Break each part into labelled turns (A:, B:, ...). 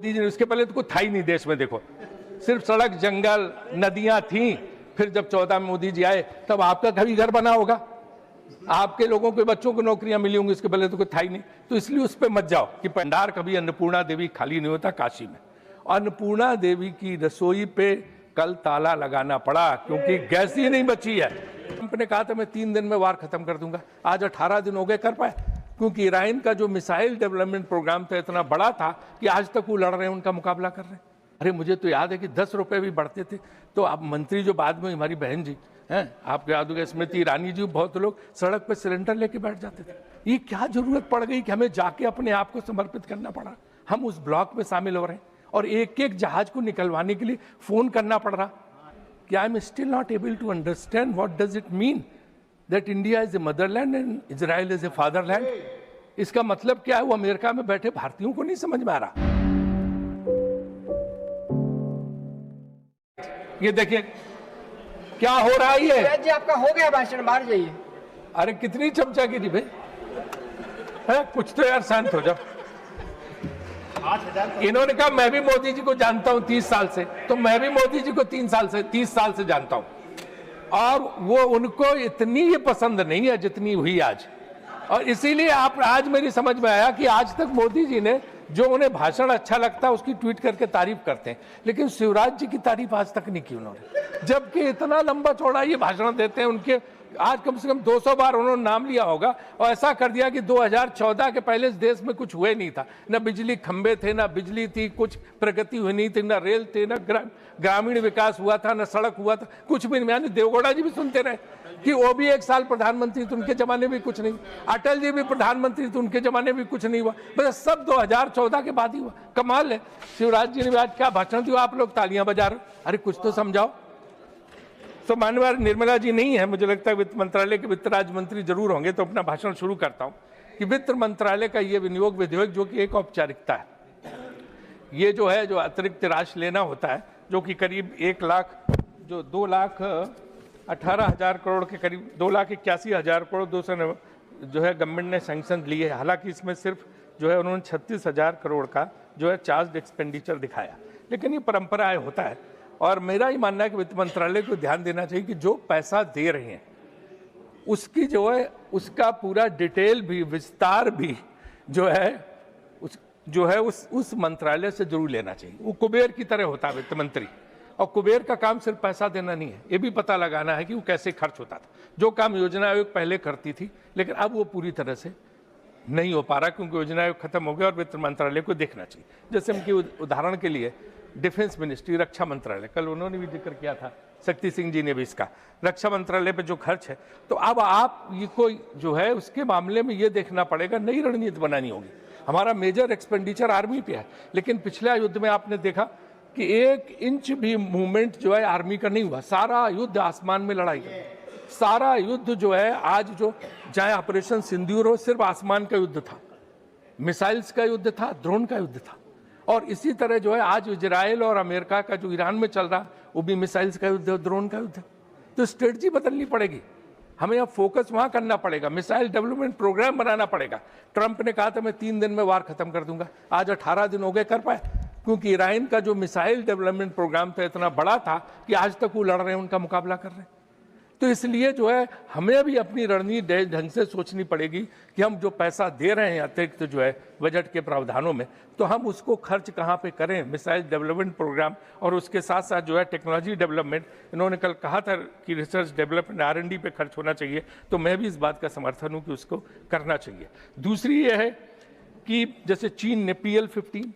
A: दीजिए, उसके पहले तो कुछ था ही नहीं देश में। देखो, सिर्फ सड़क, जंगल, नदियां थी। फिर जब 14 में मोदी जी आए तब आपका कभी घर बना होगा, आपके लोगों के बच्चों को नौकरियां मिली होंगी, इसके पहले तो कुछ था ही नहीं। तो इसलिए उस पर मत जाओ कि भंडार कभी अन्नपूर्णा देवी खाली नहीं होता काशी में। अन्नपूर्णा देवी की रसोई पे कल ताला लगाना पड़ा क्योंकि गैस ही नहीं बची है। ट्रंप ने कहा था मैं 3 दिन में वार खत्म कर दूंगा, आज 18 दिन हो गए, कर पाए? क्योंकि ईरान का जो मिसाइल डेवलपमेंट प्रोग्राम था इतना बड़ा था कि आज तक वो लड़ रहे हैं, उनका मुकाबला कर रहे हैं। अरे मुझे तो याद है कि 10 रुपए भी बढ़ते थे तो अब मंत्री जो बाद में हमारी बहन जी हैं, आपको याद होगा स्मृति ईरानी जी, बहुत लोग सड़क पर सिलेंडर लेके बैठ जाते थे। ये क्या जरूरत पड़ गई कि हमें जाके अपने आप को समर्पित करना पड़ा? हम उस ब्लॉक में शामिल हो रहे हैं और एक एक जहाज को निकलवाने के लिए फोन करना पड़ रहा। कि I am still not able to understand what does it mean that India is a motherland and Israel is a fatherland. इसका मतलब क्या है? वो अमेरिका में बैठे भारतीयों को नहीं समझ में आ रहा। ये देखिए क्या हो रहा है। ये
B: जी आपका हो गया भाषण, बाहर जाइए।
A: अरे कितनी चमचागिरी भाई है, कुछ तो यार शांत हो जाओ। इन्होंने कहा मैं भी मोदी जी को जानता हूं 30 साल से, तो मैं भी मोदी जी को 30 साल से जानता हूं और वो उनको इतनी ये पसंद नहीं है जितनी हुई आज। और इसीलिए आप आज मेरी समझ में आया कि आज तक मोदी जी ने जो उन्हें भाषण अच्छा लगता है उसकी ट्वीट करके तारीफ करते हैं, लेकिन शिवराज जी की तारीफ आज तक नहीं की उन्होंने, जबकि इतना लंबा चौड़ा ये भाषण देते हैं। उनके आज कम से कम 200 बार उन्होंने नाम लिया होगा और ऐसा कर दिया कि 2014 के पहले इस देश में कुछ हुए नहीं था, न बिजली खंबे थे, न बिजली थी, कुछ प्रगति हुई नहीं थी, न रेल थे, न ग्रामीण विकास हुआ था, न सड़क हुआ था, कुछ भी नहीं। यानी देवगौड़ा जी भी सुनते रहे कि वो भी 1 साल प्रधानमंत्री थे, उनके जमाने में कुछ नहीं। अटल जी भी प्रधानमंत्री थे, उनके जमाने में कुछ नहीं हुआ। बस सब 2014 के बाद ही हुआ। कमाल है। शिवराज जी ने भी आज क्या भाषण दिया, आप लोग तालियां बजा रहे। अरे कुछ तो समझाओ। तो माननीय निर्मला जी नहीं है, मुझे लगता है वित्त मंत्रालय के वित्त राज्य मंत्री जरूर होंगे, तो अपना भाषण शुरू करता हूं कि वित्त मंत्रालय का ये विनियोग विधेयक जो कि एक औपचारिकता है, ये जो है जो अतिरिक्त राशि लेना होता है, जो कि करीब 1 लाख, जो 2,18,000 करोड़ के करीब 2,81,000 करोड़ 200 जो है गवर्नमेंट ने सैंक्शन लिए है। हालांकि इसमें सिर्फ जो है उन्होंने 36,000 करोड़ का जो है चार्ज एक्सपेंडिचर दिखाया, लेकिन ये परंपरा होता है। और मेरा ही मानना है कि वित्त मंत्रालय को ध्यान देना चाहिए कि जो पैसा दे रहे हैं उसकी जो है उसका पूरा डिटेल भी, विस्तार भी जो है उस मंत्रालय से जरूर लेना चाहिए। वो कुबेर की तरह होता है वित्त मंत्री, और कुबेर का काम सिर्फ पैसा देना नहीं है, ये भी पता लगाना है कि वो कैसे खर्च होता था। जो काम योजना आयोग पहले करती थी, लेकिन अब वो पूरी तरह से नहीं हो पा रहा क्योंकि योजना आयोग खत्म हो गया और वित्त मंत्रालय को देखना चाहिए। जैसे उनकी उदाहरण के लिए डिफेंस मिनिस्ट्री, रक्षा मंत्रालय, कल उन्होंने भी जिक्र किया था, शक्ति सिंह जी ने भी इसका, रक्षा मंत्रालय पे जो खर्च है, तो अब आप ये कोई जो है उसके मामले में ये देखना पड़ेगा, नई रणनीति बनानी होगी। हमारा मेजर एक्सपेंडिचर आर्मी पे है, लेकिन पिछले युद्ध में आपने देखा कि 1 इंच भी मूवमेंट जो है आर्मी का नहीं हुआ। सारा युद्ध आसमान में लड़ाई कर, सारा युद्ध जो है आज जो चाहे ऑपरेशन सिंदूर हो, सिर्फ आसमान का युद्ध था, मिसाइल्स का युद्ध था, ड्रोन का युद्ध था। और इसी तरह जो है आज इजराइल और अमेरिका का जो ईरान में चल रहा, वो भी मिसाइल्स का युद्ध है, ड्रोन का युद्ध है। तो स्ट्रेटजी बदलनी पड़ेगी, हमें अब फोकस वहां करना पड़ेगा, मिसाइल डेवलपमेंट प्रोग्राम बनाना पड़ेगा। ट्रंप ने कहा था मैं 3 दिन में वार खत्म कर दूंगा, आज 18 दिन हो गए, कर पाए? क्योंकि ईरान का जो मिसाइल डेवलपमेंट प्रोग्राम था इतना बड़ा था कि आज तक वो लड़ रहे हैं, उनका मुकाबला कर रहे हैं। तो इसलिए जो है हमें भी अपनी रणनीति ढंग से सोचनी पड़ेगी कि हम जो पैसा दे रहे हैं अतिरिक्त जो है बजट के प्रावधानों में, तो हम उसको खर्च कहाँ पे करें, मिसाइल डेवलपमेंट प्रोग्राम और उसके साथ साथ जो है टेक्नोलॉजी डेवलपमेंट। इन्होंने कल कहा था कि रिसर्च डेवलपमेंट R&D पे खर्च होना चाहिए, तो मैं भी इस बात का समर्थन हूँ कि उसको करना चाहिए। दूसरी ये है कि जैसे चीन ने PL-15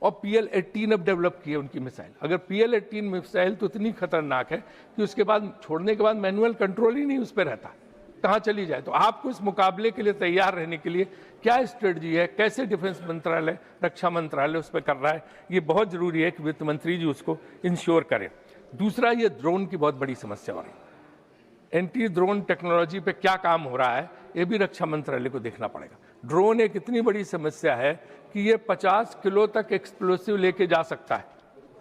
A: और PL-18 अब डेवलप किए उनकी मिसाइल। अगर PL-18 मिसाइल तो इतनी खतरनाक है कि उसके बाद छोड़ने के बाद मैनुअल कंट्रोल ही नहीं उस पर रहता, कहाँ चली जाए। तो आपको इस मुकाबले के लिए तैयार रहने के लिए क्या स्ट्रेटजी है, कैसे डिफेंस मंत्रालय, रक्षा मंत्रालय उस पर कर रहा है, ये बहुत जरूरी है कि वित्त मंत्री जी उसको इंश्योर करें। दूसरा, ये ड्रोन की बहुत बड़ी समस्या हो रही है, एंटी ड्रोन टेक्नोलॉजी पे क्या काम हो रहा है, ये भी रक्षा मंत्रालय को देखना पड़ेगा। ड्रोन एक इतनी बड़ी समस्या है कि ये 50 किलो तक एक्सप्लोसिव लेके जा सकता है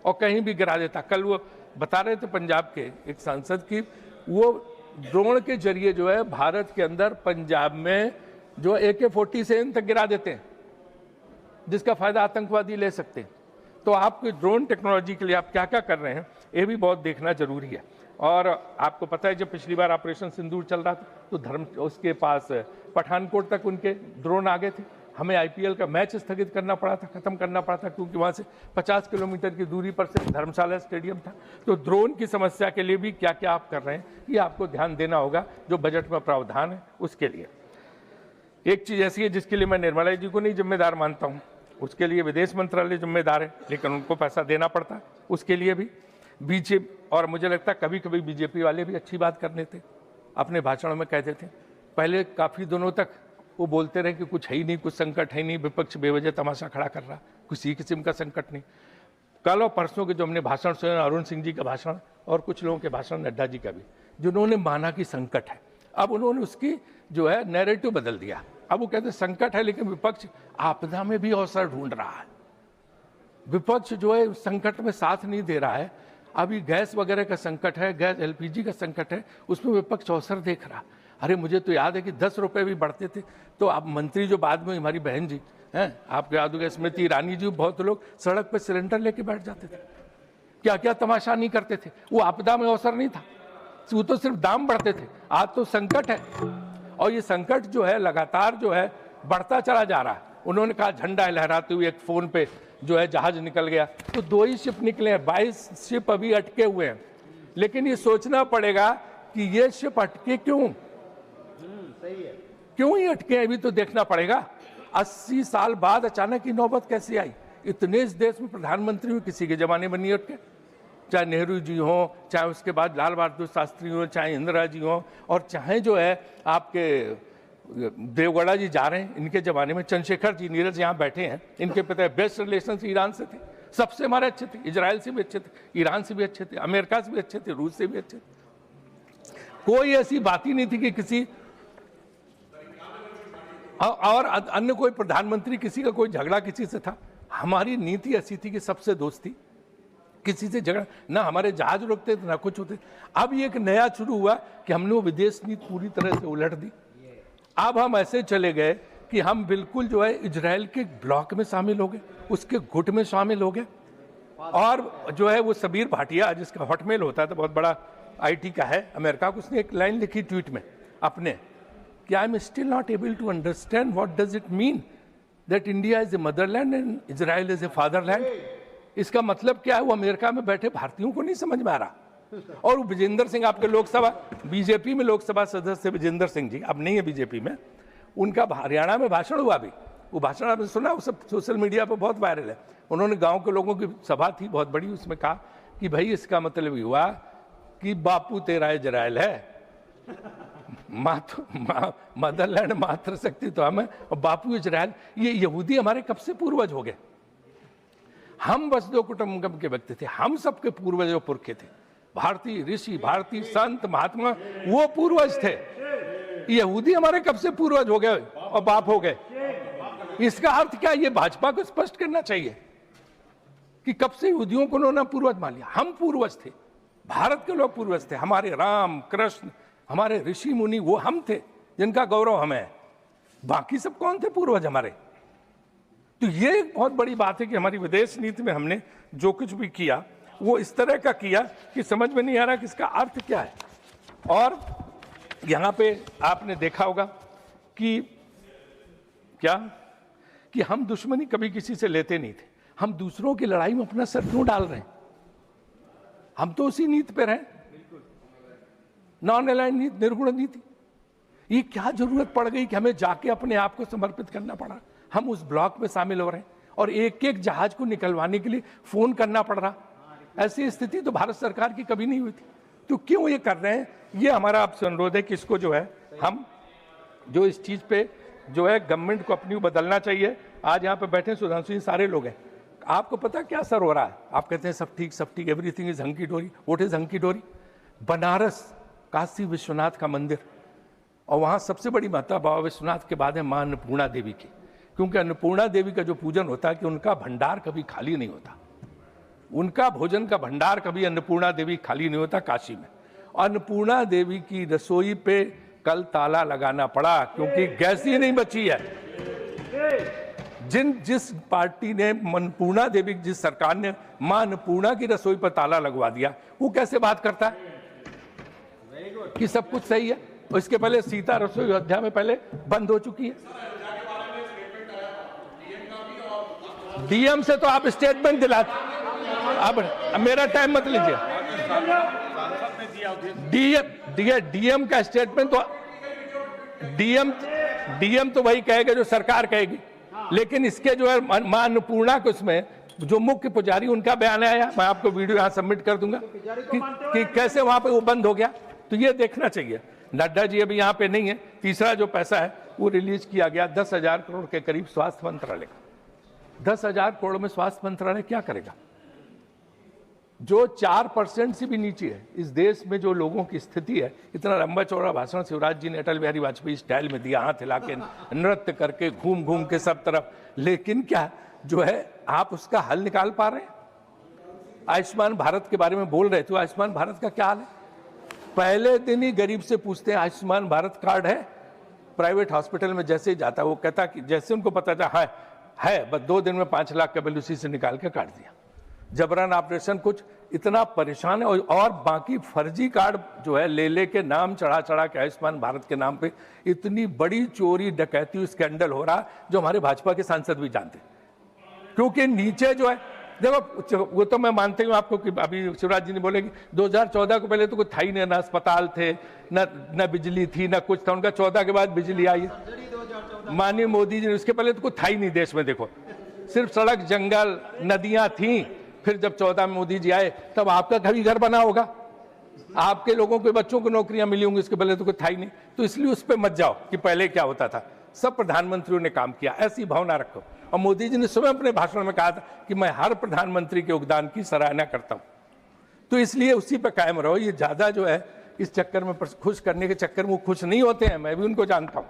A: और कहीं भी गिरा देता। कल वो बता रहे थे पंजाब के एक सांसद की, वो ड्रोन के जरिए जो है भारत के अंदर पंजाब में जो AK-47 तक गिरा देते हैं, जिसका फायदा आतंकवादी ले सकते हैं। तो आपके ड्रोन टेक्नोलॉजी के लिए आप क्या क्या कर रहे हैं, ये भी बहुत देखना जरूरी है। और आपको पता है जब पिछली बार ऑपरेशन सिंदूर चल रहा था तो उसके पास पठानकोट तक उनके ड्रोन आ गए थे। हमें आईपीएल का मैच स्थगित करना पड़ा था, खत्म करना पड़ा था, क्योंकि वहाँ से 50 किलोमीटर की दूरी पर से धर्मशाला स्टेडियम था। तो ड्रोन की समस्या के लिए भी क्या क्या आप कर रहे हैं, ये आपको ध्यान देना होगा, जो बजट में प्रावधान है उसके लिए। एक चीज़ ऐसी है जिसके लिए मैं निर्मला जी को नहीं जिम्मेदार मानता हूँ, उसके लिए विदेश मंत्रालय जिम्मेदार है, लेकिन उनको पैसा देना पड़ता है उसके लिए भी। बीजेपी, और मुझे लगता है कभी कभी बीजेपी वाले भी अच्छी बात कर लेते, अपने भाषणों में कहते थे। पहले काफ़ी दिनों तक वो बोलते रहे कि कुछ है ही नहीं, कुछ संकट है नहीं, विपक्ष बेवजह तमाशा खड़ा कर रहा, किसी किस्म का संकट नहीं। कल और परसों के जो हमने भाषण सुने, अरुण सिंह जी का भाषण और कुछ लोगों के भाषण, नड्डा जी का भी, जिन्होंने माना कि संकट है, अब उन्होंने उसकी जो है नैरेटिव बदल दिया। अब वो कहते संकट है लेकिन विपक्ष आपदा में भी अवसर ढूंढ रहा है। विपक्ष जो है संकट में साथ नहीं दे रहा है। अभी गैस वगैरह का संकट है, गैस एलपीजी का संकट है, उसमें विपक्ष अवसर देख रहा। अरे मुझे तो याद है कि 10 रुपए भी बढ़ते थे तो अब मंत्री जो बाद में हमारी बहन जी हैं, आपको याद होगा स्मृति ईरानी जी, बहुत लोग सड़क पर सिलेंडर लेके बैठ जाते थे, क्या क्या तमाशा नहीं करते थे। वो आपदा में अवसर नहीं था, वो तो सिर्फ दाम बढ़ते थे। आज तो संकट है और ये संकट जो है लगातार जो है बढ़ता चला जा रहा है। उन्होंने कहा झंडा लहराते हुए एक फोन पे जो है जहाज निकल गया, तो 2 ही शिप निकले हैं, 22 शिप अभी अटके हुए हैं। लेकिन ये सोचना पड़ेगा कि ये शिप अटके क्यों,
B: सही है,
A: क्यों ही अटके, अभी तो देखना पड़ेगा। 80 साल बाद अचानक की नौबत कैसे आई। इतने इस देश में प्रधानमंत्री हुए, किसी के जमाने में नहीं अटके, चाहे नेहरू जी हों, चाहे उसके बाद लाल बहादुर शास्त्री हों, चाहे इंदिरा जी हों, और चाहे जो है आपके देवगौड़ा जी जा रहे हैं, इनके जमाने में चंद्रशेखर जी, नीरज यहाँ बैठे हैं, इनके पिता बेस्ट रिलेशन ईरान से थे, सबसे हमारे अच्छे थे, इजराइल से भी अच्छे थे, ईरान से भी अच्छे थे, अमेरिका से भी अच्छे थे, रूस से भी अच्छे थे। कोई ऐसी बात ही नहीं थी कि किसी और अन्य कोई प्रधानमंत्री किसी का कोई झगड़ा किसी से था। हमारी नीति ऐसी थी कि सबसे दोस्ती, किसी से झगड़ा ना, हमारे जहाज रुकते थे ना कुछ होते। अब ये एक नया शुरू हुआ कि हमने वो विदेश नीति पूरी तरह से उलट दी। अब हम ऐसे चले गए कि हम बिल्कुल जो है इजराइल के ब्लॉक में शामिल हो गए, उसके गुट में शामिल हो गए। और जो है वो सबीर भाटिया, जिसका हॉटमेल होता है तो बहुत बड़ा आईटी का है अमेरिका को, उसने एक लाइन लिखी ट्वीट में अपने कि I am still not able to understand what does it mean that India is a motherland and Israel is a fatherland. इसका मतलब क्या है, वो अमेरिका में बैठे भारतीयों को नहीं समझ में आ रहा। और वो विजेंद्र सिंह, आपके लोकसभा बीजेपी में लोकसभा सदस्य विजेंद्र सिंह जी, अब नहीं है बीजेपी में, उनका हरियाणा में भाषण हुआ अभी, वो भाषण आपने सुना, वो सब सोशल मीडिया पर बहुत वायरल है। उन्होंने गांव के लोगों की सभा थी बहुत बड़ी, उसमें कहा कि भाई इसका मतलब ये हुआ कि बापू तेरा इजराइल है, मदरलैंड मातृशक्ति तो हमें, और बापू इजराइल। ये यहूदी हमारे कब से पूर्वज हो गए। हम वसुधैव कुटुंबकम के व्यक्ति थे, हम सबके पूर्वज और पुरखे थे। भारतीय ऋषि, भारतीय संत, महात्मा, वो पूर्वज थे। यहूदी हमारे कब से पूर्वज हो गए और बाप हो गए। इसका अर्थ क्या, ये भाजपा को स्पष्ट करना चाहिए कि कब से यहूदियों को उन्होंने पूर्वज मान लिया। हम पूर्वज थे, भारत के लोग पूर्वज थे, हमारे राम कृष्ण, हमारे ऋषि मुनि, वो हम थे जिनका गौरव हमें है। बाकी सब कौन थे पूर्वज हमारे। तो ये एक बहुत बड़ी बात है कि हमारी विदेश नीति में हमने जो कुछ भी किया वो इस तरह का किया कि समझ में नहीं आ रहा कि इसका अर्थ क्या है। और यहाँ पे आपने देखा होगा कि क्या कि हम दुश्मनी कभी किसी से लेते नहीं थे, हम दूसरों की लड़ाई में अपना सर क्यों डाल रहे हैं। हम तो उसी नीति पे रहे, नॉन अलाइंड नीति, निर्गुण नीति। ये क्या जरूरत पड़ गई कि हमें जाके अपने आप को समर्पित करना पड़ा। हम उस ब्लॉक में शामिल हो रहे हैं और एक एक जहाज को निकलवाने के लिए फोन करना पड़ रहा। ऐसी स्थिति तो भारत सरकार की कभी नहीं हुई थी। तो क्यों ये कर रहे हैं, ये हमारा आपसे अनुरोध है कि इसको जो है हम जो इस चीज पे जो है गवर्नमेंट को अपनी बदलना चाहिए। आज यहाँ पे बैठे सुधांशु जी सारे लोग हैं, आपको पता क्या असर हो रहा है। आप कहते हैं सब ठीक, एवरीथिंग इज हंकी डोरी। व्हाट इज हंकी डोरी? बनारस काशी विश्वनाथ का मंदिर, और वहाँ सबसे बड़ी महत्ता बाबा विश्वनाथ के बाद है मां अन्नपूर्णा देवी की, क्योंकि अन्नपूर्णा देवी का जो पूजन होता है कि उनका भंडार कभी खाली नहीं होता, उनका भोजन का भंडार कभी अन्नपूर्णा देवी खाली नहीं होता काशी में। अन्नपूर्णा देवी की रसोई पे कल ताला लगाना पड़ा क्योंकि गैस ही नहीं बची है। जिस पार्टी ने अन्नपूर्णा देवी, जिस सरकार ने मां अन्नपूर्णा की रसोई पर ताला लगवा दिया, वो कैसे बात करता है कि सब कुछ सही है? और इसके पहले सीता रसोई अयोध्या में पहले बंद हो चुकी है। डीएम से तो आप स्टेटमेंट दिलाते, अब मेरा टाइम मत लीजिए। डीएम का स्टेटमेंट तो डीएम तो वही कहेगा जो सरकार कहेगी, लेकिन इसके जो है मां अन्नपूर्णा के उसमें जो मुख्य पुजारी उनका बयान आया, मैं आपको वीडियो यहाँ सबमिट कर दूंगा कि कैसे वहां पे वो बंद हो गया। तो ये देखना चाहिए। नड्डा जी अभी यहाँ पे नहीं है। तीसरा जो पैसा है वो रिलीज किया गया 10,000 करोड़ के करीब स्वास्थ्य मंत्रालय का। 10,000 करोड़ में स्वास्थ्य मंत्रालय क्या करेगा? जो 4% से भी नीचे है इस देश में जो लोगों की स्थिति है। इतना लंबा चौड़ा भाषण शिवराज जी ने अटल बिहारी वाजपेयी स्टाइल में दिया, हाथ हिला के, नृत्य करके, घूम घूम के सब तरफ, लेकिन क्या जो है आप उसका हल निकाल पा रहे हैं? आयुष्मान भारत के बारे में बोल रहे थे, आयुष्मान भारत का क्या हाल है? पहले दिन ही गरीब से पूछते हैं आयुष्मान भारत कार्ड है? प्राइवेट हॉस्पिटल में जैसे ही जाता है वो कहता कि जैसे उनको पता था है बस 2 दिन में 5 लाख का बिल उसी से निकाल के काट दिया। जबरन ऑपरेशन, कुछ इतना परेशान है। और बाकी फर्जी कार्ड जो है ले के नाम चढ़ा के आयुष्मान भारत के नाम पे इतनी बड़ी चोरी डकैती स्कैंडल हो रहा जो हमारे भाजपा के सांसद भी जानते, क्योंकि नीचे जो है देखो, वो तो मैं मानती हूँ आपको कि अभी शिवराज जी ने बोले कि 2014 को पहले तो कुछ था ही नहीं, ना अस्पताल थे, न बिजली थी, ना कुछ था। उनका 14 के बाद बिजली आई, माननीय मोदी जी ने, उसके पहले तो कुछ था ही नहीं देश में। देखो सिर्फ सड़क, जंगल, नदियां थी। फिर जब 14 में मोदी जी आए तब आपका कभी घर बना होगा, आपके लोगों के बच्चों को नौकरियां मिली होंगी, इसके पहले तो कुछ था ही नहीं। तो इसलिए उस पर मत जाओ कि पहले क्या होता था। सब प्रधानमंत्रियों ने काम किया, ऐसी भावना रखो। और मोदी जी ने स्वयं अपने भाषण में कहा था कि मैं हर प्रधानमंत्री के योगदान की सराहना करता हूं। तो इसलिए उसी पर कायम रहो। ये ज्यादा जो है इस चक्कर में, खुश करने के चक्कर में वो खुश नहीं होते हैं, मैं भी उनको जानता हूं।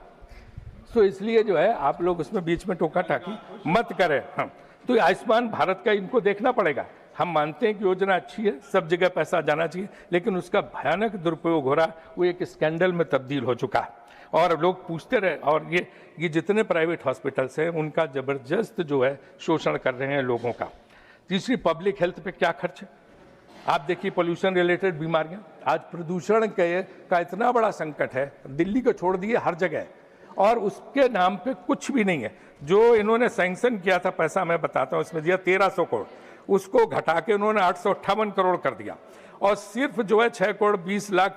A: तो इसलिए जो है आप लोग उसमें बीच में टोका टाकी मत करें। हाँ, तो आयुष्मान भारत का इनको देखना पड़ेगा। हम मानते हैं कि योजना अच्छी है, सब जगह पैसा जाना चाहिए, लेकिन उसका भयानक दुरुपयोग हो रहा, वो एक स्कैंडल में तब्दील हो चुका है। और लोग पूछते रहे, और ये जितने प्राइवेट हॉस्पिटल्स हैं उनका जबरदस्त जो है शोषण कर रहे हैं लोगों का। तीसरी, पब्लिक हेल्थ पे क्या खर्च है? आप देखिए, पोल्यूशन रिलेटेड बीमारियां, आज प्रदूषण का इतना बड़ा संकट है, दिल्ली को छोड़ दिए हर जगह, और उसके नाम पे कुछ भी नहीं है। जो इन्होंने सैंक्शन किया था पैसा, मैं बताता हूँ, इसमें दिया 1300 करोड़, उसको घटा के उन्होंने 858 करोड़ कर दिया। और सिर्फ जो है 6 करोड़ 20 लाख,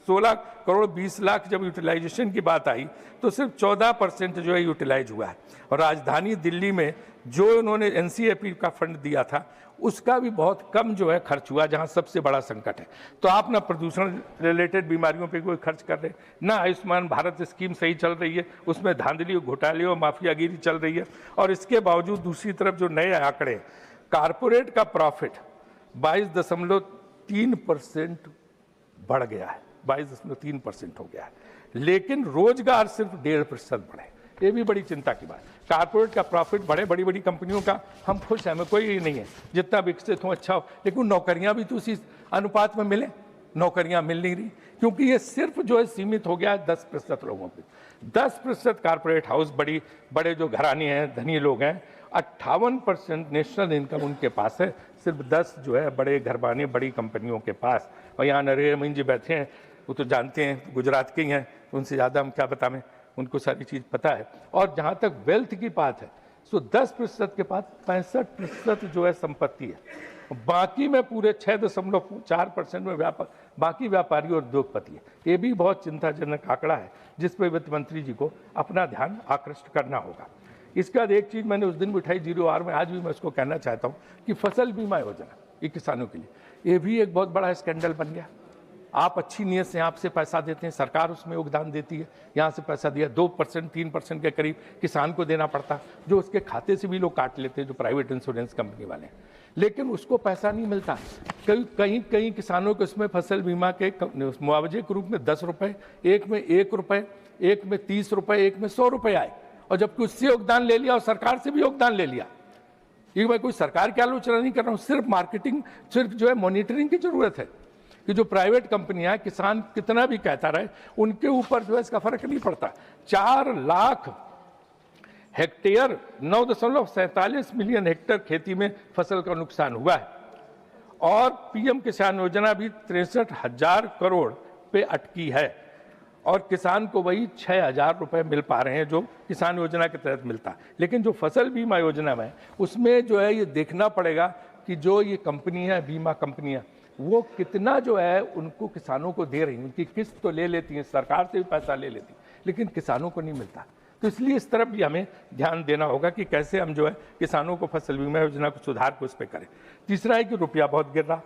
A: 16 करोड़ 20 लाख जब यूटिलाइजेशन की बात आई तो सिर्फ 14% जो है यूटिलाइज हुआ है। और राजधानी दिल्ली में जो उन्होंने एनसीएपी का फंड दिया था उसका भी बहुत कम जो है खर्च हुआ, जहां सबसे बड़ा संकट है। तो आप ना प्रदूषण रिलेटेड बीमारियों पे कोई खर्च कर रहे, ना आयुष्मान भारत स्कीम सही चल रही है, उसमें धांधली, घोटाले और माफियागिरी चल रही है। और इसके बावजूद दूसरी तरफ जो नए आंकड़े, कारपोरेट का प्रॉफिट 22.3% बढ़ गया है, 22.3% हो गया है, लेकिन रोजगार सिर्फ 1.5% बढ़े। ये भी बड़ी चिंता की बात। कारपोरेट का प्रॉफिट बढ़े, बड़ी बड़ी कंपनियों का, हम खुश हैं, हमें कोई नहीं है, जितना विकसित हो अच्छा हो, लेकिन नौकरियां भी तो उसी अनुपात में मिले। नौकरियां मिल नहीं रही, क्योंकि ये सिर्फ जो है सीमित हो गया है 10% लोगों पे। 10% कारपोरेट हाउस, बड़े जो घराने हैं, धनी लोग हैं। 58% नेशनल इनकम उनके पास है, सिर्फ 10 जो है बड़े घरबाने, बड़ी कंपनियों के पास। और यहाँ नरेंद्र मोदी जी बैठे हैं, वो तो जानते हैं, गुजरात के ही हैं, उनसे ज़्यादा हम क्या बताएं, उनको सारी चीज़ पता है। और जहाँ तक वेल्थ की बात है, सो 10% के पास 65% जो है संपत्ति है, बाकी में पूरे 6.4% में बाकी व्यापारी और उद्योगपति है। ये भी बहुत चिंताजनक आंकड़ा है, जिस पर वित्त मंत्री जी को अपना ध्यान आकृष्ट करना होगा। इसके बाद एक चीज़ मैंने उस दिन भी उठाई 0R में, आज भी मैं उसको कहना चाहता हूँ कि फसल बीमा योजना ये किसानों के लिए, ये भी एक बहुत बड़ा स्कैंडल बन गया। आप अच्छी नीयत से आपसे पैसा देते हैं, सरकार उसमें योगदान देती है, यहाँ से पैसा दिया 2% 3% के करीब किसान को देना पड़ता, जो उसके खाते से भी लोग काट लेते हैं, जो प्राइवेट इंश्योरेंस कंपनी वाले हैं, लेकिन उसको पैसा नहीं मिलता। कई किसानों को उसमें फसल बीमा के मुआवजे के रूप में 10 रुपये, एक में 1 रुपये, एक में 30 रुपये, एक में 100 रुपये आए, और जबकि उससे योगदान ले लिया और सरकार से भी योगदान ले लिया। ये मैं कोई सरकार की आलोचना नहीं कर रहा हूँ, सिर्फ मार्केटिंग, सिर्फ जो है मॉनिटरिंग की जरूरत है कि जो प्राइवेट कंपनियां, किसान कितना भी कहता रहे, उनके ऊपर जो है इसका फर्क नहीं पड़ता। 4 लाख हेक्टेयर 9.47 मिलियन हेक्टेयर खेती में फसल का नुकसान हुआ है। और पीएम किसान योजना भी 63,000 करोड़ पे अटकी है और किसान को वही 6,000 रुपये मिल पा रहे हैं जो किसान योजना के तहत मिलता है। लेकिन जो फसल बीमा योजना में उसमें जो है ये देखना पड़ेगा कि जो ये कंपनियां, बीमा कंपनियां, वो कितना जो है उनको किसानों को दे रही हैं। उनकी किस्त तो ले लेती हैं, सरकार से भी पैसा ले लेती, लेकिन किसानों को नहीं मिलता। तो इसलिए इस तरफ भी हमें ध्यान देना होगा कि कैसे हम जो है किसानों को फसल बीमा योजना को सुधार को उस पर करें। तीसरा है कि रुपया बहुत गिर रहा।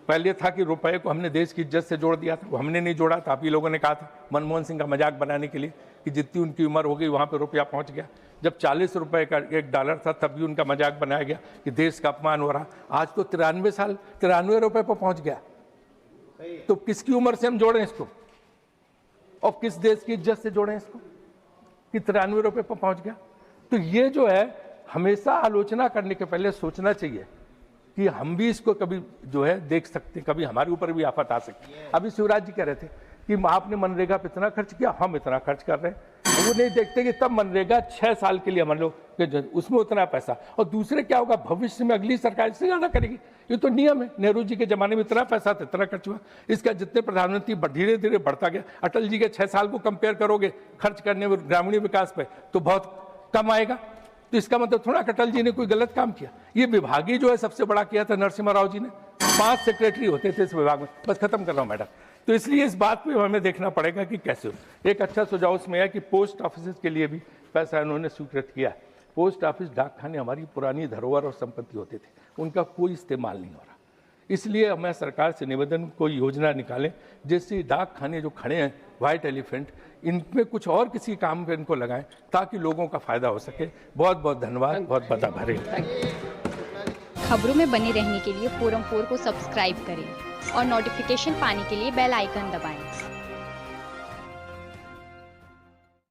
A: पहले था कि रुपए को हमने देश की इज्जत से जोड़ दिया था, वो हमने नहीं जोड़ा था। आप ही लोगों ने कहा था मनमोहन सिंह का मजाक बनाने के लिए कि जितनी उनकी उम्र हो गई वहाँ पे रुपया पहुँच गया। जब 40 रुपए का $1 था तब भी उनका मजाक बनाया गया कि देश का अपमान हो रहा। आज तो 93 रुपए पर पहुँच गया। तो किसकी उम्र से हम जोड़ें इसको और किस देश की इज्जत से जोड़ें इसको कि 93 रुपए पर पहुँच गया। तो ये जो है हमेशा आलोचना करने के पहले सोचना चाहिए कि हम भी इसको कभी जो है देख सकते हैं, कभी हमारे ऊपर भी आफत आ सकती है। अभी शिवराज जी कह रहे थे कि आपने मनरेगा पे इतना खर्च किया, हम इतना खर्च कर रहे हैं। वो नहीं देखते कि तब मनरेगा 6 साल के लिए मान लो उसमें उतना पैसा, और दूसरे क्या होगा भविष्य में अगली सरकार इससे ज़्यादा करेगी। ये तो नियम है। नेहरू जी के ज़माने में इतना पैसा था, इतना खर्च हुआ। इसका जितने प्रधानमंत्री धीरे धीरे बढ़ता गया। अटल जी के 6 साल को कंपेयर करोगे खर्च करने में ग्रामीण विकास पे तो बहुत कम आएगा। तो इसका मतलब थोड़ा अटल जी ने कोई गलत काम किया। ये विभाग ही जो है सबसे बड़ा किया था नरसिम्हा राव जी ने। 5 सेक्रेटरी होते थे इस विभाग में। बस खत्म कर रहा हूँ मैडम। तो इसलिए इस बात पे हमें देखना पड़ेगा कि कैसे हो। एक अच्छा सुझाव उसमें है कि पोस्ट ऑफिस के लिए भी पैसा इन्होंने स्वीकृत किया। पोस्ट ऑफिस, डाकखाने हमारी पुरानी धरोहर और संपत्ति होते थे, उनका कोई इस्तेमाल नहीं हो रहा। इसलिए मैं सरकार से निवेदन कोई योजना निकालें जिससे डाकखाने जो खड़े हैं व्हाइट एलिफेंट, इनमें कुछ और किसी काम पे इनको लगाएं ताकि लोगों का फायदा हो सके। बहुत बहुत धन्यवाद, बहुत बहुत आभारी।
C: खबरों में बने रहने के लिए फोरम 4 को सब्सक्राइब करें और नोटिफिकेशन पाने के लिए बेल आइकन दबाएं।